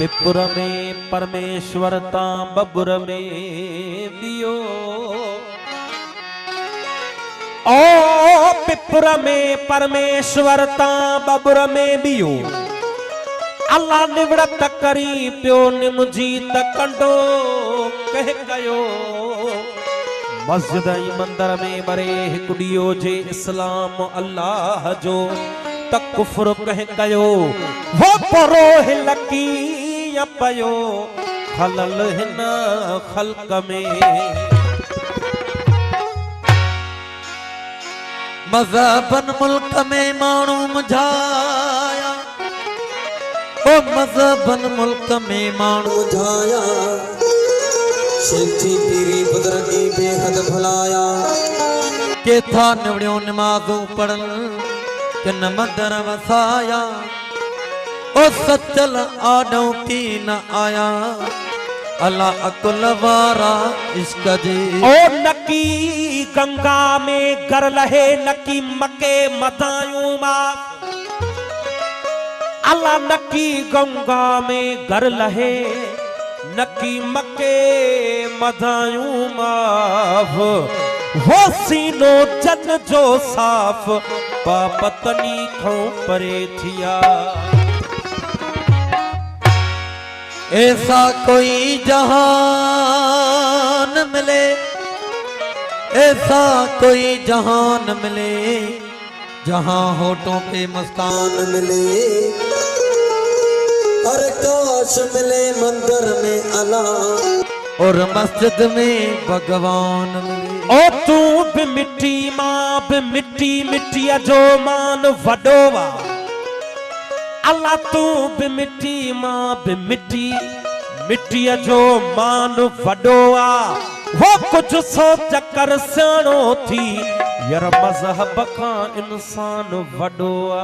पिपुर में परमेश्वर ता बबुर में दियो। ओ पिपुर में परमेश्वर ता बबुर में बियो। अल्लाह निवृत करी प्यो निमजी तकंडो कह गयो। मस्जिद मंदिर में मरे हिकुड़ियो जे इस्लाम अल्लाह जो तक कुफ्र कह गयो। वो परो हिलकी पयो खलल हिन खल्क में। मज़हबन मुल्क में मानू मुझाया। ओ मज़हबन मुल्क में मानू मुझाया। शेखी पीरी बुजुर्गी बेहद भुलाया। के था निवड़ियों नमाजों पढ़न किन मंदर वसाया। ओ सचल आडों की न आया। अल्लाह अकुल वारा इश्क जी। ओ नकी गंगा में गर लहे नकी मके मदायूं माफ। अल्लाह नकी गंगा में गर लहे नकी मके मदायूं माफ। वो सीनो जन जो साफ पापतनी खो परे थिया। ऐसा कोई जहान मिले। ऐसा कोई जहान मिले जहां होठों पे मुस्कान मिले। और काश मिले मंदिर में अल्लाह और मस्जिद में भगवान मिले। ओ तू भी मिट्टी मां भी मिट्टी मिट्टी जो मान वडोवा। अल्लाह तू भी मिट्टी मां भी मिट्टी मिट्टी जो मान वडोआ। वो कुछ सोच कर सियाणो थी यार मजहब का इंसान वडोआ।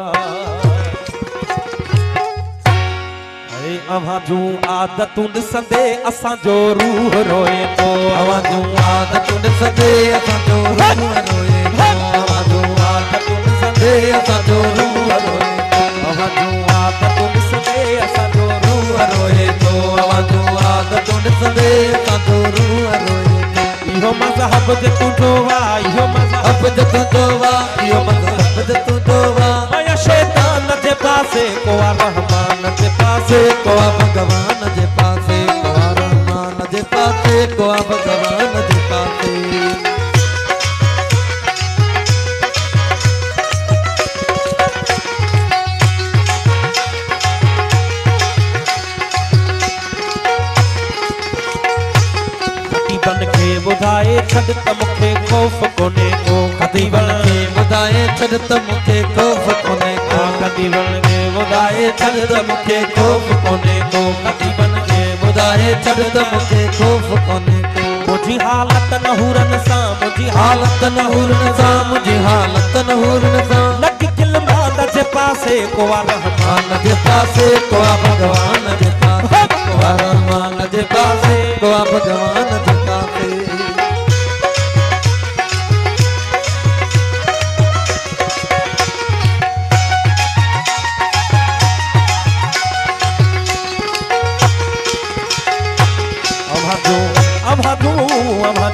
अरे अवां जूं आदतूं ॾिसंदे असां जो रूह रोए तो। अवां जूं आदतूं ॾिसंदे असां जो रूह रोए तो। अवां जूं आदतूं ॾिसंदे असां जो रूह रोए तो। अवां जूं आदतूं ॾिसंदे असां जो रूह रोए तो। अवां जूं आदतूं ॾिसंदे असां जो रूह रोए तो। इहो मज़हब जे तुंहिंजो वा। इहो मज़हब जे तुंहिंजो वा। इहो मज़हब जे तुंहिंजो वा। माया शैतान जे पासे को रहमान जे पासे को भगवान जे पासे को रहमान जे पासे को भगवान जे पासे। खतीबन खे ॿुधाए छॾ त मूंखे खौफ़ कोन्हे को। खतीबन खे ॿुधाए छॾ त मूंखे खौफ़ कोन्हे को। खतीबन खे ॿुधाए छॾ त मूंखे खौफ़ कोन्हे को। खतीबन खे ॿुधाए छॾ त मूंखे खौफ़ कोन्हे को। मुंहिंजी हालत नहूरन सां मुंहिंजी हालत नहूरन सां मुंहिंजी हालत नहूरन सां। लॻी गिलमान जे पासे को रहमान जे पासे को भगवान जे पासे को रहमान जे पासे को भगवान जे पासे। अवां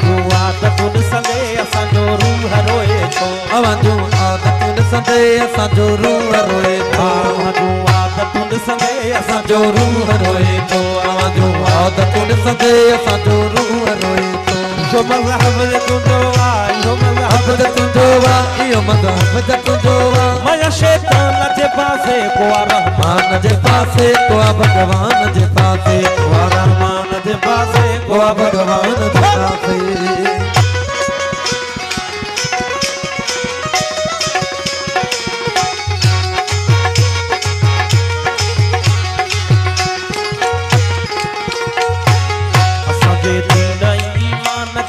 जूं आदतूं ॾिसंदे असां जो रूह रोए तो। अवां जूं आदतूं ॾिसंदे असां जो रूह रोए तो। अवां जूं आदतूं ॾिसंदे असां जो रूह रोए तो। अवां जूं आदतूं ॾिसंदे असां जो रूह रोए तो। इहो मज़हब जे तुंहिंजो वा। इहो मज़हब जे तुंहिंजो वा। इहो मज़हब जे तुंहिंजो वा। माया शैतान जे पासे को रहमान जे पासे को भगवान जे पासे को रहमान जे पासे को भगवान जे पासे।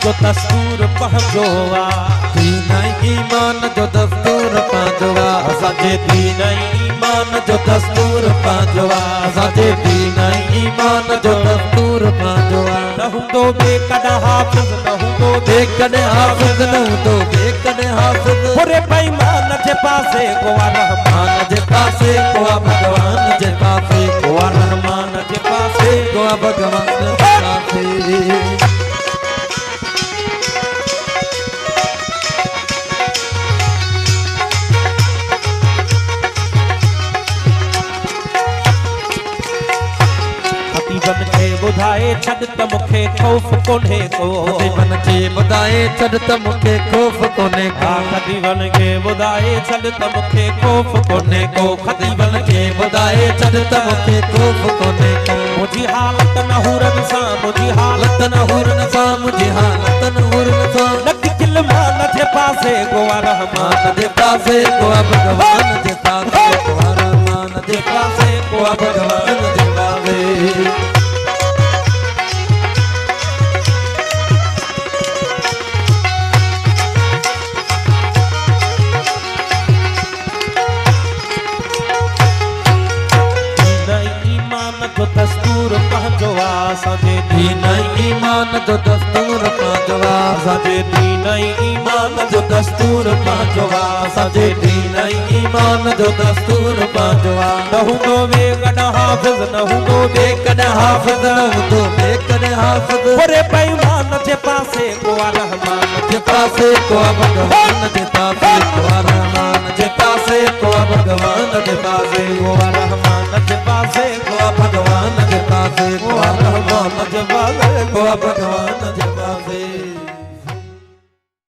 जो दस्तूर पंहिंजो आ। दीन ईमान जो दस्तूर पंहिंजो आ। असांजे दीन ईमान जो दस्तूर पंहिंजो आ। असांजे दीन ईमान जो दस्तूर पंहिंजो आ। न हूंदो बेकॾहिं हाफ़िज़ न हूंदो बेकॾहिं हाफ़िज़ न हूंदो बेकॾहिं हाफ़िज़। बुरे बेईमान जे पासे को रहमान जे पासे को भगवान जे पासे को रहमान जे पासे को भगवान जे पासे खतीबन खे ॿुधाए छॾ त मूंखे ख़ौफ़ कोन्हे को खतीबन खे ॿुधाए छॾ त मूंखे ख़ौफ़ कोन्हे को खतीबन खे ॿुधाए छॾ त मूंखे ख़ौफ़ कोन्हे को खतीबन खे ॿुधाए छॾ त मूंखे ख़ौफ़ कोन्हे को मुंहिंजी हालत न हुरन सां मुंहिंजी हालत न हुरन सां मुंहिंजी हालत न हुरन सां नक गिलमान जे पासे गोवा रहमान जे पासे को भगवान जे पासे को रहमान जे पासे को भगवान जे पासे जो दस्तूर पंहिंजो आहे असांजे दीन ईमान जो दस्तूर पंहिंजो आहे असांजे दीन ईमान जो दस्तूर पंहिंजो आहे असांजे दीन ईमान जो दस्तूर पंहिंजो आहे न हूंदो बेकॾहिं हाफ़िज़ न हूंदो बेकॾहिं हाफ़िज़ न हूंदो बेकॾहिं हाफ़िज़ बुरे बेईमान जे पासे को रहमान जे पासे को भगवान जे पासे को रहमान जे पासे को भगवान जे पासे को रहमान जे पासे भगवान जे पासे को रहमान जे पासे को भगवान